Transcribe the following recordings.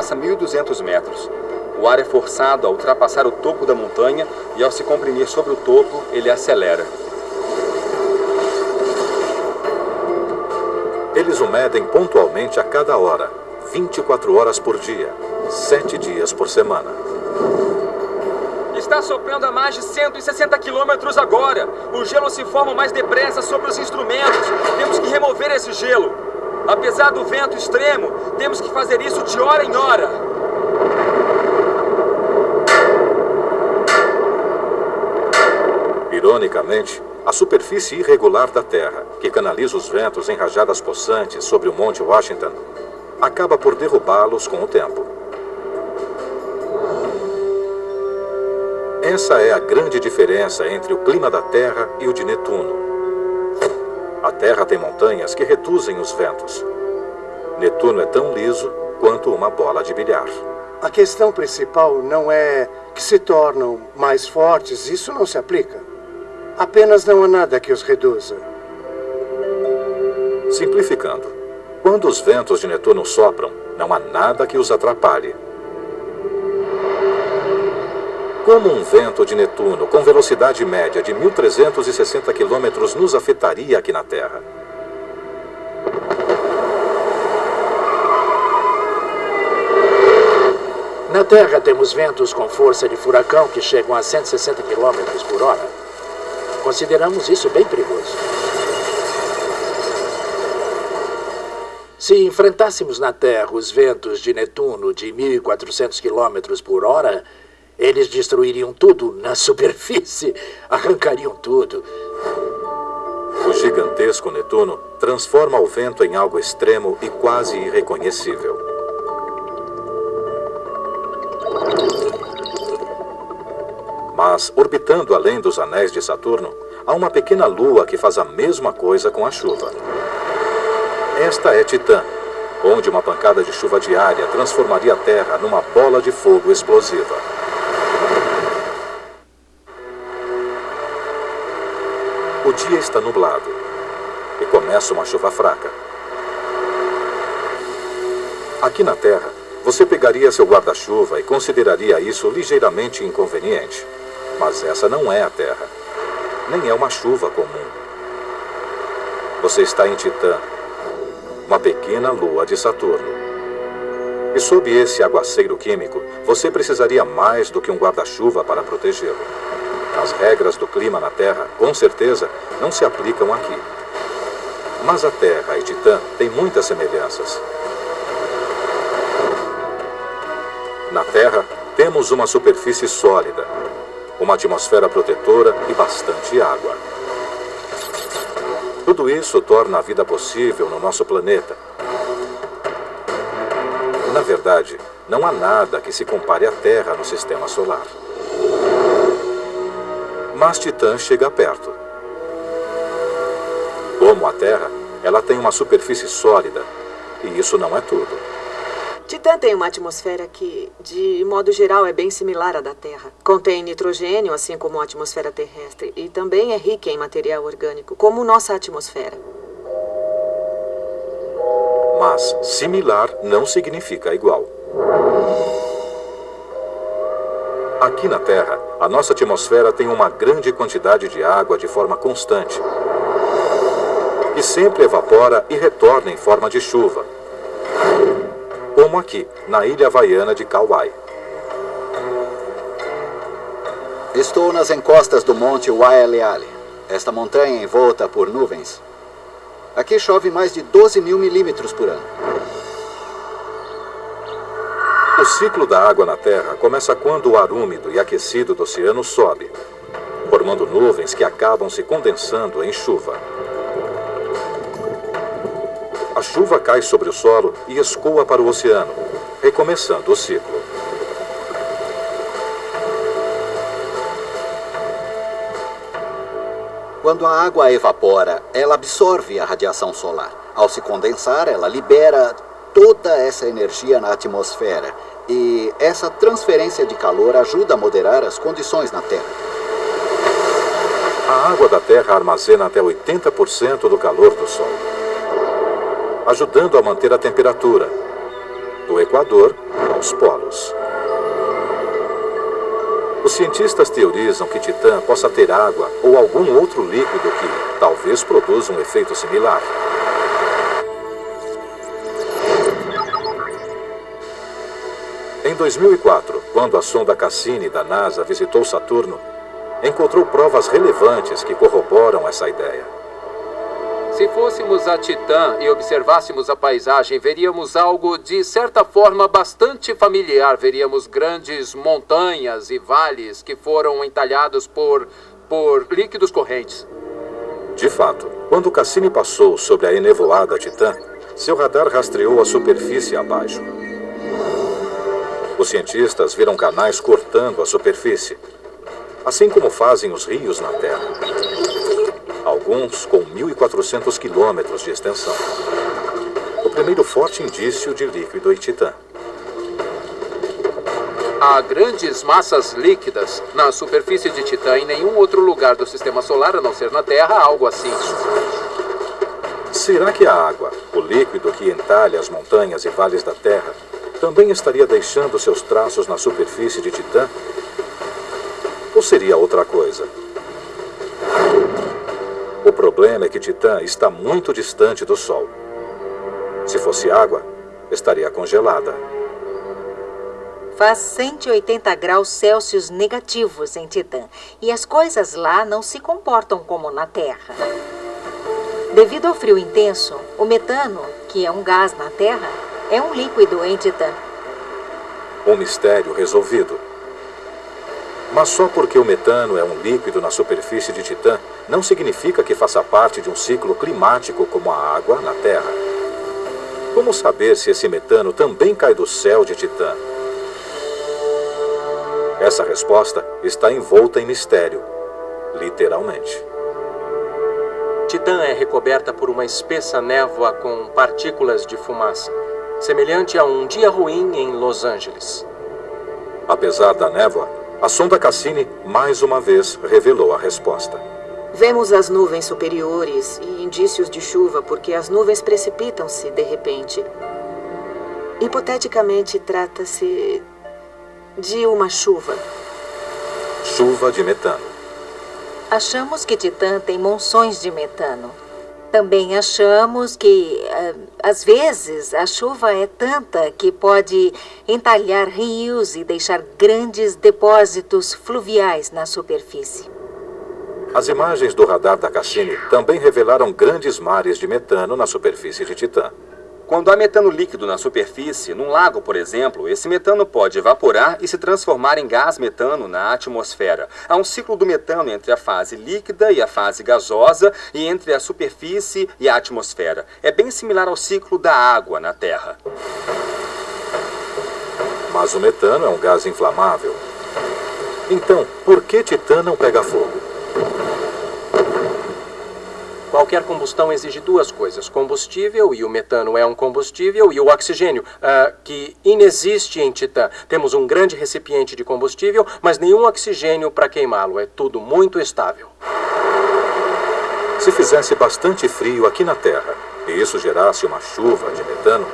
ultrapassa 1.200 metros. O ar é forçado a ultrapassar o topo da montanha e, ao se comprimir sobre o topo, ele acelera. Eles o medem pontualmente a cada hora, 24 horas por dia, 7 dias por semana. Está soprando a mais de 160 quilômetros agora. O gelo se forma mais depressa sobre os instrumentos. Temos que remover esse gelo. Apesar do vento extremo, temos que fazer isso de hora em hora. Ironicamente, a superfície irregular da Terra, que canaliza os ventos em rajadas possantes sobre o Monte Washington, acaba por derrubá-los com o tempo. Essa é a grande diferença entre o clima da Terra e o de Netuno. A Terra tem montanhas que reduzem os ventos. Netuno é tão liso quanto uma bola de bilhar. A questão principal não é que se tornam mais fortes, isso não se aplica. Apenas não há nada que os reduza. Simplificando, quando os ventos de Netuno sopram, não há nada que os atrapalhe. Como um vento de Netuno com velocidade média de 1.360 km nos afetaria aqui na Terra? Na Terra temos ventos com força de furacão que chegam a 160 km por hora. Consideramos isso bem perigoso. Se enfrentássemos na Terra os ventos de Netuno de 1.400 km por hora, eles destruiriam tudo na superfície, arrancariam tudo. O gigantesco Netuno transforma o vento em algo extremo e quase irreconhecível. Mas, orbitando além dos anéis de Saturno, há uma pequena lua que faz a mesma coisa com a chuva. Esta é Titã, onde uma pancada de chuva diária transformaria a Terra numa bola de fogo explosiva. O dia está nublado e começa uma chuva fraca. Aqui na Terra, você pegaria seu guarda-chuva e consideraria isso ligeiramente inconveniente. Mas essa não é a Terra, nem é uma chuva comum. Você está em Titã, uma pequena lua de Saturno. E sob esse aguaceiro químico, você precisaria mais do que um guarda-chuva para protegê-lo. As regras do clima na Terra, com certeza, não se aplicam aqui. Mas a Terra e Titã têm muitas semelhanças. Na Terra, temos uma superfície sólida, uma atmosfera protetora e bastante água. Tudo isso torna a vida possível no nosso planeta. Na verdade, não há nada que se compare à Terra no sistema solar. Mas Titã chega perto. Como a Terra, ela tem uma superfície sólida, e isso não é tudo. Titã tem uma atmosfera que, de modo geral, é bem similar à da Terra. Contém nitrogênio, assim como a atmosfera terrestre, e também é rica em material orgânico, como nossa atmosfera. Mas similar não significa igual. Aqui na Terra, a nossa atmosfera tem uma grande quantidade de água de forma constante, que sempre evapora e retorna em forma de chuva, como aqui, na ilha havaiana de Kauai. Estou nas encostas do Monte Waialeale. Esta montanha é envolta por nuvens. Aqui chove mais de 12 mil milímetros por ano. O ciclo da água na Terra começa quando o ar úmido e aquecido do oceano sobe, formando nuvens que acabam se condensando em chuva. A chuva cai sobre o solo e escoa para o oceano, recomeçando o ciclo. Quando a água evapora, ela absorve a radiação solar. Ao se condensar, ela libera toda essa energia na atmosfera. E essa transferência de calor ajuda a moderar as condições na Terra. A água da Terra armazena até 80% do calor do Sol, ajudando a manter a temperatura. do Equador aos polos. Os cientistas teorizam que Titã possa ter água ou algum outro líquido que talvez produza um efeito similar. Em 2004, quando a sonda Cassini da NASA visitou Saturno, encontrou provas relevantes que corroboram essa ideia. Se fôssemos a Titã e observássemos a paisagem, veríamos algo de certa forma bastante familiar. Veríamos grandes montanhas e vales que foram entalhados por líquidos correntes. De fato, quando Cassini passou sobre a enevoada Titã, seu radar rastreou a superfície abaixo. Os cientistas viram canais cortando a superfície, assim como fazem os rios na Terra. Alguns com 1.400 quilômetros de extensão. O primeiro forte indício de líquido em Titã. Há grandes massas líquidas na superfície de Titã. Em nenhum outro lugar do Sistema Solar, a não ser na Terra, há algo assim. Será que a água, o líquido que entalha as montanhas e vales da Terra, também estaria deixando seus traços na superfície de Titã? Ou seria outra coisa? O problema é que Titã está muito distante do Sol. Se fosse água, estaria congelada. Faz 180 graus Celsius negativos em Titã, e as coisas lá não se comportam como na Terra. Devido ao frio intenso, o metano, que é um gás na Terra, é um líquido em Titã. Um mistério resolvido. Mas só porque o metano é um líquido na superfície de Titã, não significa que faça parte de um ciclo climático como a água na Terra. Como saber se esse metano também cai do céu de Titã? Essa resposta está envolta em mistério, literalmente. Titã é recoberta por uma espessa névoa com partículas de fumaça, semelhante a um dia ruim em Los Angeles. Apesar da névoa, a sonda Cassini mais uma vez revelou a resposta. Vemos as nuvens superiores e indícios de chuva porque as nuvens precipitam-se de repente. Hipoteticamente, trata-se de uma chuva. Chuva de metano. Achamos que Titã tem monções de metano. Também achamos que, às vezes, a chuva é tanta que pode entalhar rios e deixar grandes depósitos fluviais na superfície. As imagens do radar da Cassini também revelaram grandes mares de metano na superfície de Titã. Quando há metano líquido na superfície, num lago, por exemplo, esse metano pode evaporar e se transformar em gás metano na atmosfera. Há um ciclo do metano entre a fase líquida e a fase gasosa e entre a superfície e a atmosfera. É bem similar ao ciclo da água na Terra. Mas o metano é um gás inflamável. Então, por que Titã não pega fogo? Qualquer combustão exige duas coisas: combustível, e o metano é um combustível, e o oxigênio, que inexiste em Titã. Temos um grande recipiente de combustível, mas nenhum oxigênio para queimá-lo. É tudo muito estável. Se fizesse bastante frio aqui na Terra, e isso gerasse uma chuva de metano,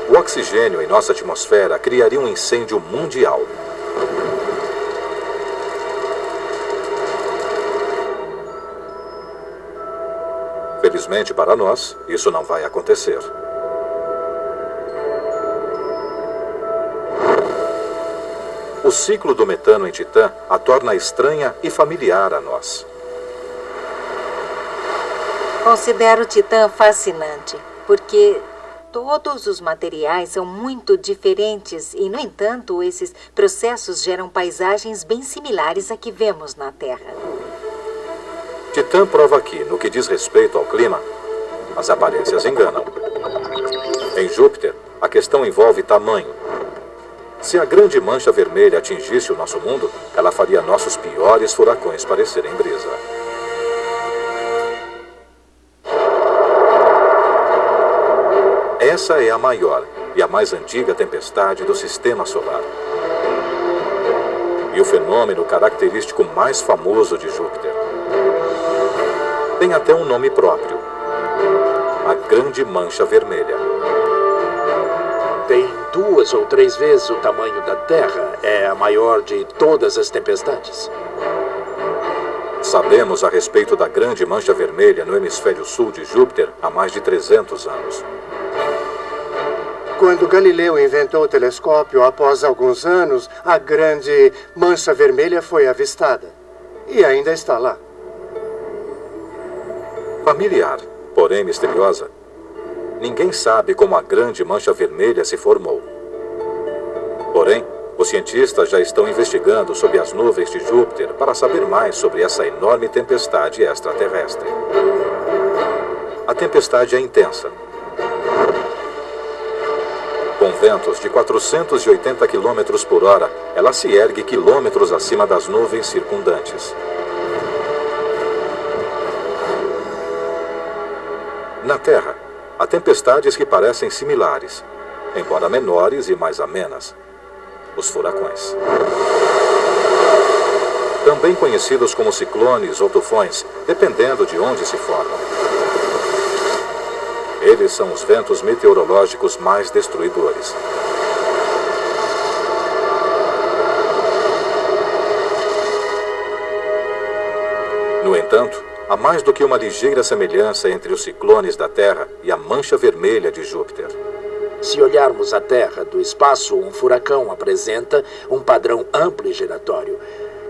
o oxigênio em nossa atmosfera criaria um incêndio mundial. Felizmente para nós, isso não vai acontecer. O ciclo do metano em Titã a torna estranha e familiar a nós. Considero Titã fascinante, porque todos os materiais são muito diferentes e, no entanto, esses processos geram paisagens bem similares à que vemos na Terra. Titã prova que, no que diz respeito ao clima, as aparências enganam. Em Júpiter, a questão envolve tamanho. Se a grande mancha vermelha atingisse o nosso mundo, ela faria nossos piores furacões parecerem brisa. Essa é a maior e a mais antiga tempestade do Sistema Solar. E o fenômeno característico mais famoso de Júpiter. Tem até um nome próprio: a Grande Mancha Vermelha. Tem 2 ou 3 vezes o tamanho da Terra. É a maior de todas as tempestades. Sabemos a respeito da Grande Mancha Vermelha no hemisfério sul de Júpiter há mais de 300 anos. Quando Galileu inventou o telescópio, após alguns anos, a Grande Mancha Vermelha foi avistada. E ainda está lá. Familiar, porém misteriosa. Ninguém sabe como a Grande Mancha Vermelha se formou. Porém, os cientistas já estão investigando sob as nuvens de Júpiter para saber mais sobre essa enorme tempestade extraterrestre. A tempestade é intensa. Com ventos de 480 km por hora, ela se ergue quilômetros acima das nuvens circundantes. Na Terra, há tempestades que parecem similares, embora menores e mais amenas. Os furacões. Também conhecidos como ciclones ou tufões, dependendo de onde se formam. Eles são os ventos meteorológicos mais destruidores. No entanto, há mais do que uma ligeira semelhança entre os ciclones da Terra e a Mancha Vermelha de Júpiter. Se olharmos a Terra do espaço, um furacão apresenta um padrão amplo e giratório.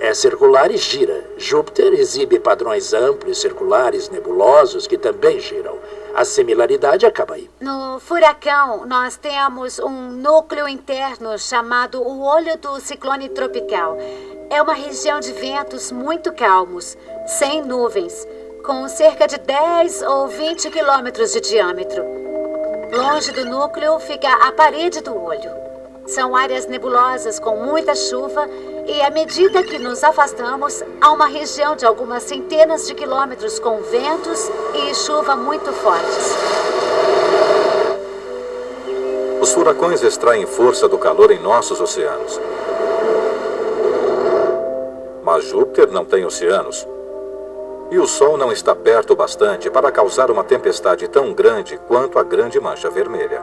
É circular e gira. Júpiter exibe padrões amplos, circulares, nebulosos, que também giram. A similaridade acaba aí. No furacão, nós temos um núcleo interno chamado o olho do ciclone tropical. É uma região de ventos muito calmos, sem nuvens, com cerca de 10 ou 20 quilômetros de diâmetro. Longe do núcleo fica a parede do olho. São áreas nebulosas com muita chuva e, à medida que nos afastamos, há uma região de algumas centenas de quilômetros com ventos e chuva muito fortes. Os furacões extraem força do calor em nossos oceanos. Mas Júpiter não tem oceanos. E o Sol não está perto o bastante para causar uma tempestade tão grande quanto a Grande Mancha Vermelha.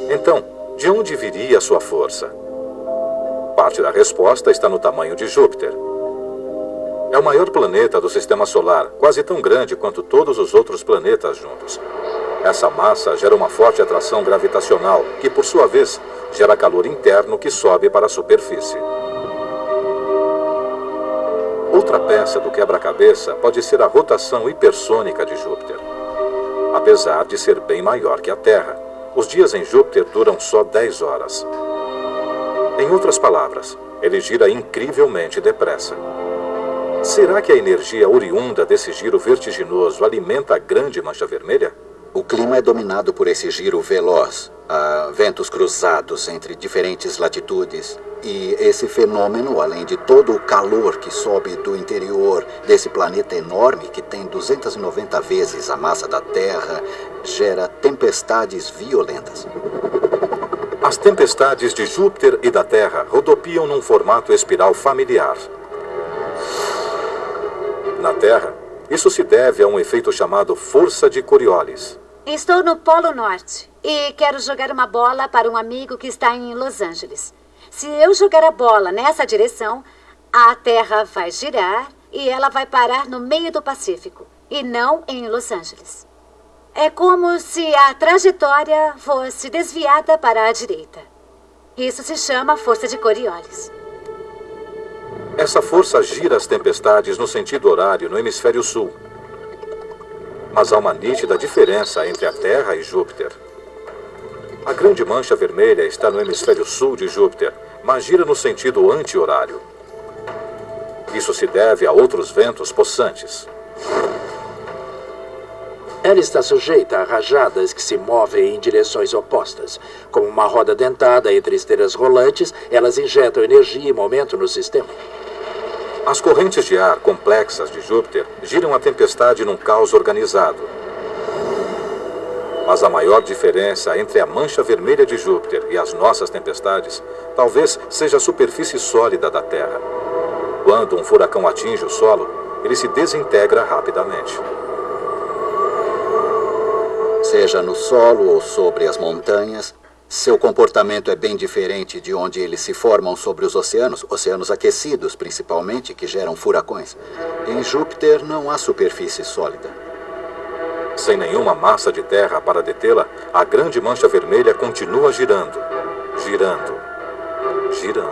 Então, de onde viria a sua força? Parte da resposta está no tamanho de Júpiter. É o maior planeta do Sistema Solar, quase tão grande quanto todos os outros planetas juntos. Essa massa gera uma forte atração gravitacional, que, por sua vez, gera calor interno que sobe para a superfície. Outra peça do quebra-cabeça pode ser a rotação hipersônica de Júpiter. Apesar de ser bem maior que a Terra, os dias em Júpiter duram só 10 horas. Em outras palavras, ele gira incrivelmente depressa. Será que a energia oriunda desse giro vertiginoso alimenta a Grande Mancha Vermelha? O clima é dominado por esse giro veloz. Há ventos cruzados entre diferentes latitudes. E esse fenômeno, além de todo o calor que sobe do interior desse planeta enorme, que tem 290 vezes a massa da Terra, gera tempestades violentas. As tempestades de Júpiter e da Terra rodopiam num formato espiral familiar. Na Terra, isso se deve a um efeito chamado força de Coriolis. Estou no Polo Norte e quero jogar uma bola para um amigo que está em Los Angeles. Se eu jogar a bola nessa direção, a Terra vai girar e ela vai parar no meio do Pacífico, e não em Los Angeles. É como se a trajetória fosse desviada para a direita. Isso se chama força de Coriolis. Essa força gira as tempestades no sentido horário no hemisfério sul. Mas há uma nítida diferença entre a Terra e Júpiter. A Grande Mancha Vermelha está no hemisfério sul de Júpiter, mas gira no sentido anti-horário. Isso se deve a outros ventos possantes. Ela está sujeita a rajadas que se movem em direções opostas. Como uma roda dentada entre esteiras rolantes, elas injetam energia e momento no sistema. As correntes de ar complexas de Júpiter giram a tempestade num caos organizado. Mas a maior diferença entre a Mancha Vermelha de Júpiter e as nossas tempestades talvez seja a superfície sólida da Terra. Quando um furacão atinge o solo, ele se desintegra rapidamente. Seja no solo ou sobre as montanhas, seu comportamento é bem diferente de onde eles se formam sobre os oceanos aquecidos principalmente, que geram furacões. Em Júpiter não há superfície sólida. Sem nenhuma massa de terra para detê-la, a grande mancha vermelha continua girando, girando, girando.